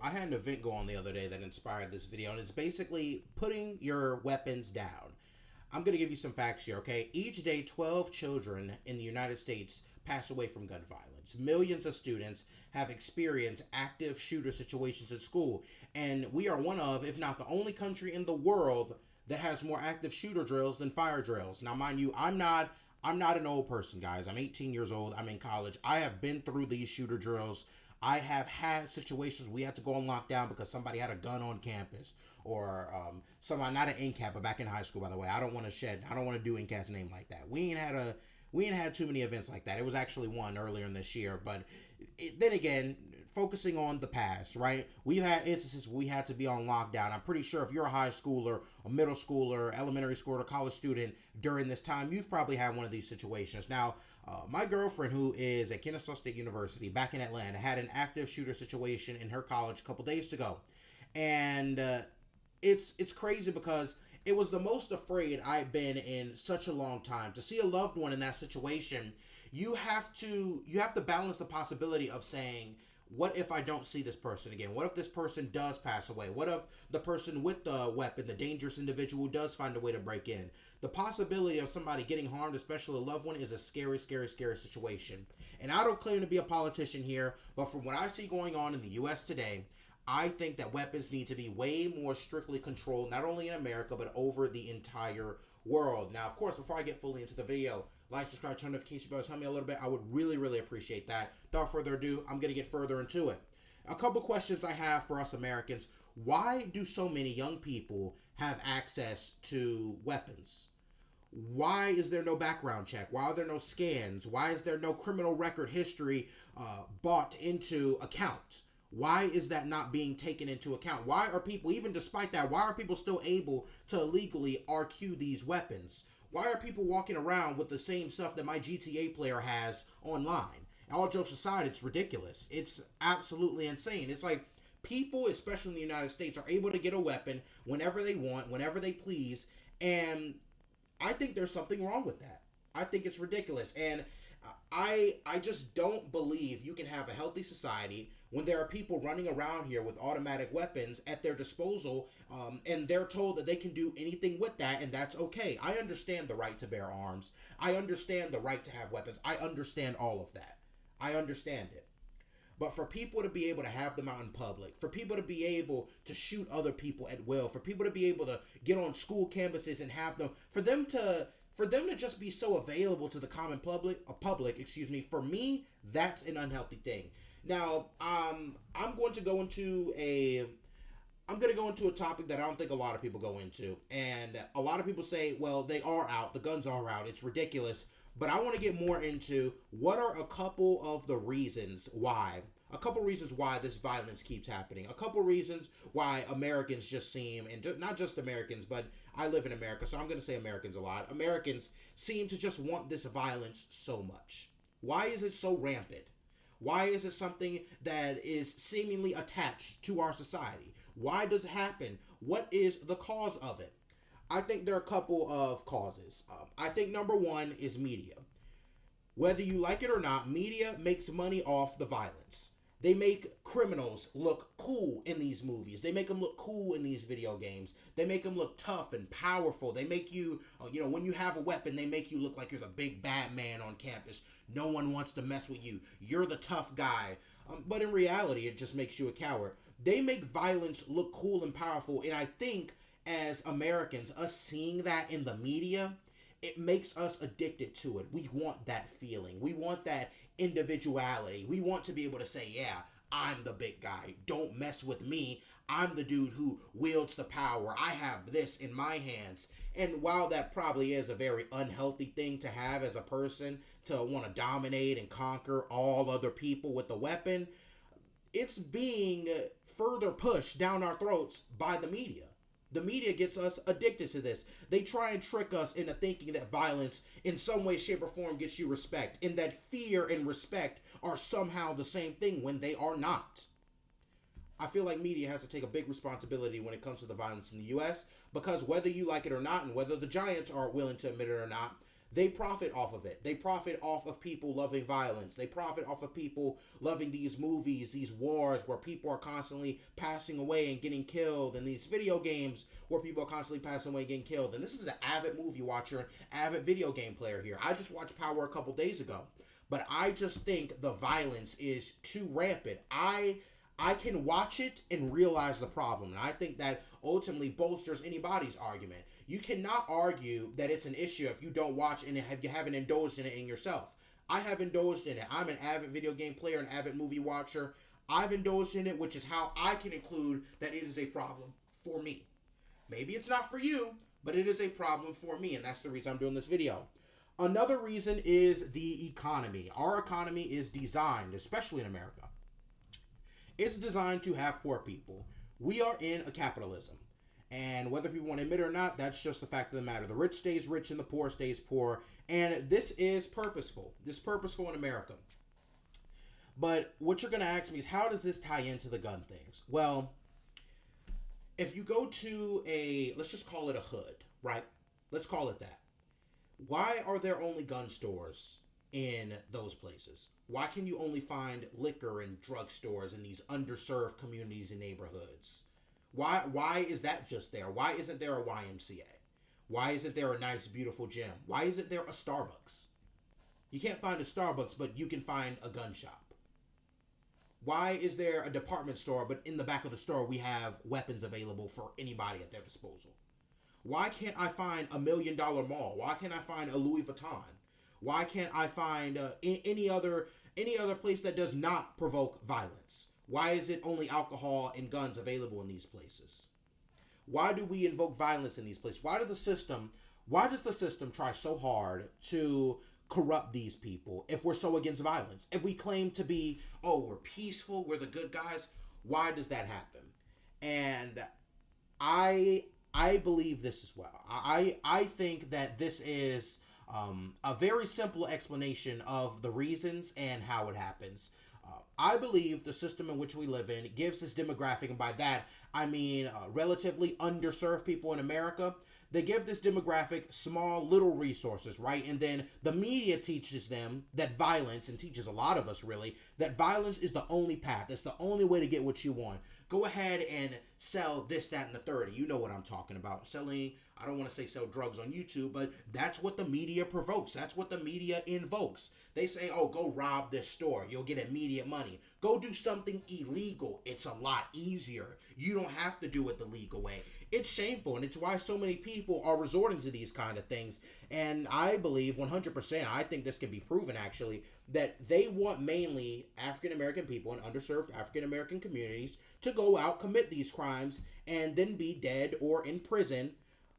I had an event go on the other day that inspired this video, and it's basically putting your weapons down. I'm going to give you some facts here, okay? Each day, 12 children in the United States pass away from gun violence. Millions of students have experienced active shooter situations in school, and we are one of, if not the only country in the world that has more active shooter drills than fire drills. Now, mind you, I'm not an old person, guys. I'm 18 years old. I'm in college. I have been through these shooter drills. I have had situations we had to go on lockdown because somebody had a gun on campus, or somebody, not an NCAP, but back in high school, by the way. I don't want to do NCAP's name like that. We ain't had too many events like that. It was actually one earlier in this year, but then again, focusing on the past, right? We've had instances where we had to be on lockdown. I'm pretty sure if you're a high schooler, a middle schooler, elementary schooler, college student during this time, you've probably had one of these situations. Now, my girlfriend, who is at Kennesaw State University back in Atlanta, had an active shooter situation in her college a couple days ago, and it's crazy because it was the most afraid I've been in such a long time. To see a loved one in that situation, you have to balance the possibility of saying, what if I don't see this person again? What if this person does pass away? What if the person with the weapon, the dangerous individual, does find a way to break in? The possibility of somebody getting harmed, especially a loved one, is a scary, scary, scary situation. And I don't claim to be a politician here, but from what I see going on in the U.S. today, I think that weapons need to be way more strictly controlled, not only in America, but over the entire world. Now, of course, before I get fully into the video, like, subscribe, turn notification bells, help me a little bit. I would really, really appreciate that. Without further ado, I'm going to get further into it. A couple questions I have for us Americans. Why do so many young people have access to weapons? Why is there no background check? Why are there no scans? Why is there no criminal record history bought into account? Why is that not being taken into account? Why are people, even despite that, why are people still able to illegally RQ these weapons? Why are people walking around with the same stuff that my GTA player has online? All jokes aside, it's ridiculous. It's absolutely insane. It's like people, especially in the United States, are able to get a weapon whenever they want, whenever they please, and I think there's something wrong with that. I think it's ridiculous, and I just don't believe you can have a healthy society when there are people running around here with automatic weapons at their disposal, and they're told that they can do anything with that, and that's okay. I understand the right to bear arms. I understand the right to have weapons. I understand all of that. I understand it. But for people to be able to have them out in public, for people to be able to shoot other people at will, for people to be able to get on school campuses and have them, for them to just be so available to the common public, for me, that's an unhealthy thing. Now, I'm going to go into a topic that I don't think a lot of people go into. And a lot of people say, well, they are out, the guns are out, it's ridiculous. But I want to get more into what are a couple of the reasons why. A couple reasons why this violence keeps happening. A couple reasons why Americans just seem, and not just Americans, but I live in America, so I'm going to say Americans a lot. Americans seem to just want this violence so much. Why is it so rampant? Why is it something that is seemingly attached to our society? Why does it happen? What is the cause of it? I think there are a couple of causes. I think number one is media. Whether you like it or not, media makes money off the violence. They make criminals look cool in these movies. They make them look cool in these video games. They make them look tough and powerful. They make you, when you have a weapon, they make you look like you're the big bad man on campus. No one wants to mess with you. You're the tough guy. But in reality, it just makes you a coward. They make violence look cool and powerful. And I think as Americans, us seeing that in the media, it makes us addicted to it. We want that feeling. We want that individuality. We want to be able to say, yeah, I'm the big guy. Don't mess with me. I'm the dude who wields the power. I have this in my hands. And while that probably is a very unhealthy thing to have as a person, to want to dominate and conquer all other people with a weapon, it's being further pushed down our throats by the media. The media gets us addicted to this. They try and trick us into thinking that violence in some way, shape, or form gets you respect, and that fear and respect are somehow the same thing when they are not. I feel like media has to take a big responsibility when it comes to the violence in the U.S. because whether you like it or not, and whether the Giants are willing to admit it or not, They profit off of it. They profit off of people loving violence. They profit off of people loving these movies, these wars where people are constantly passing away and getting killed, and these video games where people are constantly passing away and getting killed. And this is an avid movie watcher, an avid video game player here. I just watched Power a couple days ago, but I just think the violence is too rampant. I can watch it and realize the problem. And I think that ultimately bolsters anybody's argument. You cannot argue that it's an issue if you don't watch and you haven't indulged in it in yourself. I have indulged in it. I'm an avid video game player, an avid movie watcher. I've indulged in it, which is how I can include that it is a problem for me. Maybe it's not for you, but it is a problem for me, and that's the reason I'm doing this video. Another reason is the economy. Our economy is designed, especially in America, it's designed to have poor people. We are in a capitalism. And whether people want to admit it or not, that's just the fact of the matter. The rich stays rich and the poor stays poor. And this is purposeful. This is purposeful in America. But what you're going to ask me is, how does this tie into the gun things? Well, if you go to let's just call it a hood, right? Let's call it that. Why are there only gun stores in those places? Why can you only find liquor and drugstores in these underserved communities and neighborhoods? Why is that just there? Why isn't there a YMCA? Why isn't there a nice, beautiful gym? Why isn't there a Starbucks? You can't find a Starbucks, but you can find a gun shop. Why is there a department store, but in the back of the store we have weapons available for anybody at their disposal? Why can't I find $1 million mall? Why can't I find a Louis Vuitton? Why can't I find any other place that does not provoke violence? Why is it only alcohol and guns available in these places? Why do we invoke violence in these places? Why does the system try so hard to corrupt these people if we're so against violence? If we claim to be, we're peaceful, we're the good guys, why does that happen? And I believe this as well. I think that this is a very simple explanation of the reasons and how it happens. I believe the system in which we live in gives this demographic, and by that I mean relatively underserved people in America. They give this demographic small little resources, right? And then the media teaches them that violence, and teaches a lot of us really, that violence is the only path. It's the only way to get what you want. Go ahead and sell this, that, and the third. You know what I'm talking about. Selling, I don't want to say sell drugs on YouTube, but that's what the media provokes. That's what the media invokes. They say, go rob this store. You'll get immediate money. Go do something illegal. It's a lot easier. You don't have to do it the legal way. It's shameful, and it's why so many people are resorting to these kind of things. And I believe 100%, I think this can be proven actually, that they want mainly African-American people and underserved African-American communities to go out, commit these crimes, and then be dead or in prison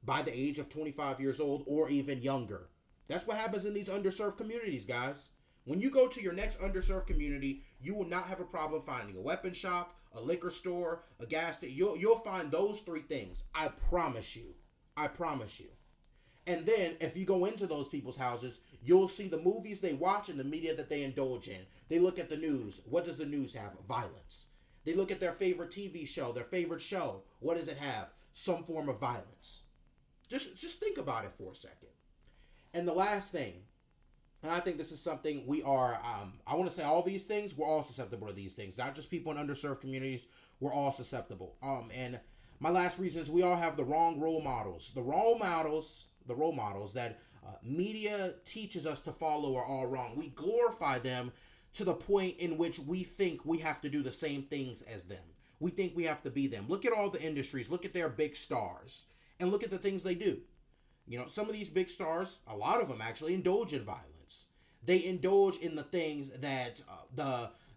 by the age of 25 years old or even younger. That's what happens in these underserved communities, guys. When you go to your next underserved community, you will not have a problem finding a weapon shop, a liquor store, a gas station. You'll find those three things. I promise you. I promise you. And then if you go into those people's houses, you'll see the movies they watch and the media that they indulge in. They look at the news. What does the news have? Violence. They look at their favorite TV show, their favorite show. What does it have? Some form of violence. Just think about it for a second. And the last thing, and I think this is something we are, I want to say all these things, we're all susceptible to these things. Not just people in underserved communities, we're all susceptible. And my last reason is we all have the wrong role models. The role models that media teaches us to follow are all wrong. We glorify them to the point in which we think we have to do the same things as them. We think we have to be them. Look at all the industries. Look at their big stars. And look at the things they do. You know, some of these big stars, a lot of them actually indulge in violence. They indulge in the things that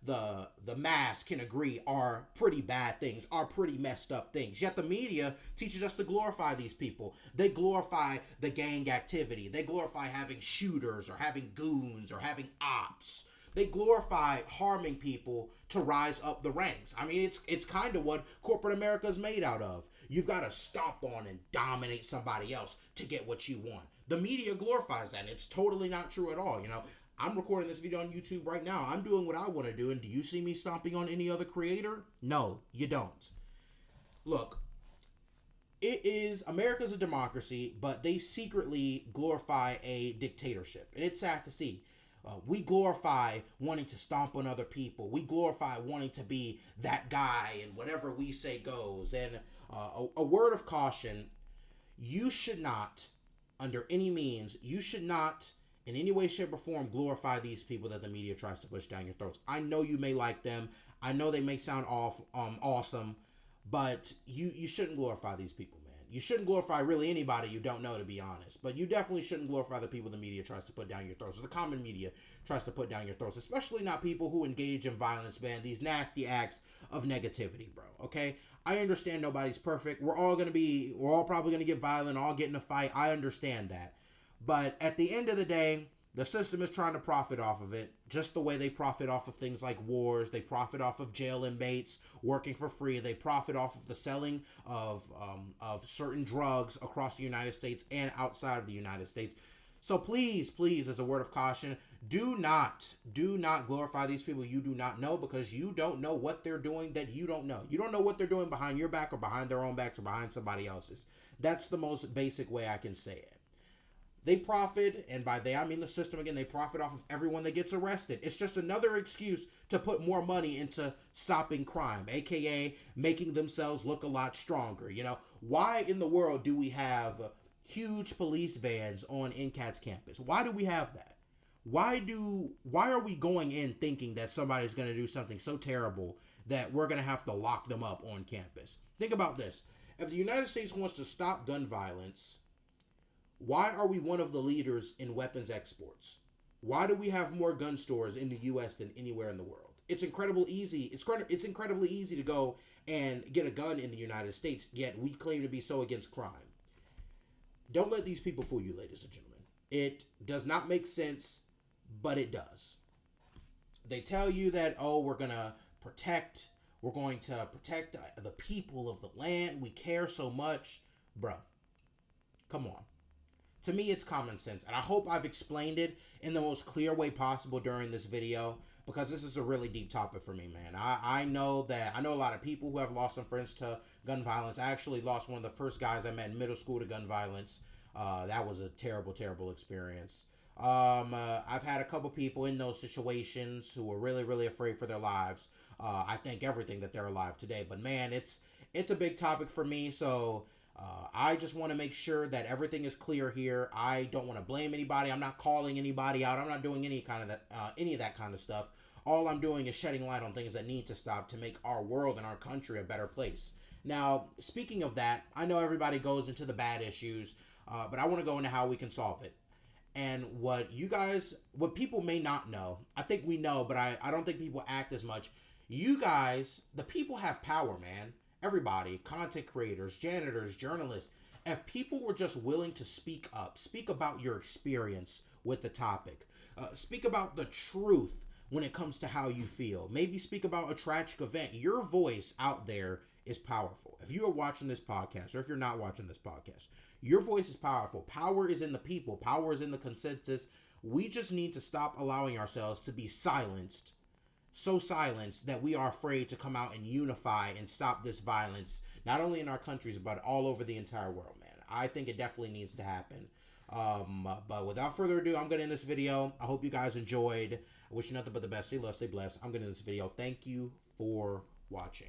the mass can agree are pretty bad things, are pretty messed up things. Yet the media teaches us to glorify these people. They glorify the gang activity. They glorify having shooters or having goons or having ops. They glorify harming people to rise up the ranks. I mean, it's kind of what corporate America is made out of. You've got to stomp on and dominate somebody else to get what you want. The media glorifies that, and it's totally not true at all. You know, I'm recording this video on YouTube right now. I'm doing what I want to do, and do you see me stomping on any other creator? No, you don't. Look, America's a democracy, but they secretly glorify a dictatorship. And it's sad to see. We glorify wanting to stomp on other people. We glorify wanting to be that guy, and whatever we say goes. And a word of caution, you should not, under any means, you should not in any way, shape, or form glorify these people that the media tries to push down your throats. I know you may like them. I know they may sound awesome, but you shouldn't glorify these people, man. You shouldn't glorify really anybody you don't know, to be honest. But you definitely shouldn't glorify the people the media tries to put down your throats, or the common media tries to put down your throats, especially not people who engage in violence, man. These nasty acts of negativity, bro, okay? I understand nobody's perfect. We're all probably going to get violent, all get in a fight. I understand that. But at the end of the day, the system is trying to profit off of it, just the way they profit off of things like wars. They profit off of jail inmates working for free. They profit off of the selling of certain drugs across the United States and outside of the United States. So please, as a word of caution, do not glorify these people you do not know, because you don't know what they're doing that you don't know. You don't know what they're doing behind your back or behind their own backs or behind somebody else's. That's the most basic way I can say it. They profit, and by they I mean the system again, they profit off of everyone that gets arrested. It's just another excuse to put more money into stopping crime, aka making themselves look a lot stronger. You know, why in the world do we have huge police vans on NCAT's campus? Why do we have that? Why are we going in thinking that somebody's going to do something so terrible that we're going to have to lock them up on campus? Think about this. If the United States wants to stop gun violence, why are we one of the leaders in weapons exports? Why do we have more gun stores in the U.S. than anywhere in the world? It's incredibly easy. It's incredibly easy to go and get a gun in the United States, yet we claim to be so against crime. Don't let these people fool you, ladies and gentlemen. It does not make sense, but it does. They tell you that, we're going to protect the people of the land. We care so much. Bro, come on. To me, it's common sense, and I hope I've explained it in the most clear way possible during this video, because this is a really deep topic for me, man. I know a lot of people who have lost some friends to gun violence. I actually lost one of the first guys I met in middle school to gun violence. That was a terrible, terrible experience. I've had a couple people in those situations who were really, really afraid for their lives. I thank everything that they're alive today, but man, it's a big topic for me, so I just want to make sure that everything is clear here. I don't want to blame anybody. I'm not calling anybody out. I'm not doing any of that kind of stuff. All I'm doing is shedding light on things that need to stop to make our world and our country a better place. Now, speaking of that, I know everybody goes into the bad issues, but I want to go into how we can solve it. And what people may not know, I think we know, but I don't think people act as much. You guys, the people have power, man. Everybody, content creators, janitors, journalists, if people were just willing to speak up, speak about your experience with the topic, speak about the truth when it comes to how you feel, maybe speak about a tragic event, your voice out there is powerful. If you are watching this podcast, or if you're not watching this podcast, your voice is powerful. Power is in the people. Power is in the consensus. We just need to stop allowing ourselves to be silenced, so silenced that we are afraid to come out and unify and stop this violence, not only in our countries, but all over the entire world, man. I think it definitely needs to happen. But without further ado, I'm going to end this video. I hope you guys enjoyed. I wish you nothing but the best. Stay loved, stay blessed. I'm going to end this video. Thank you for watching.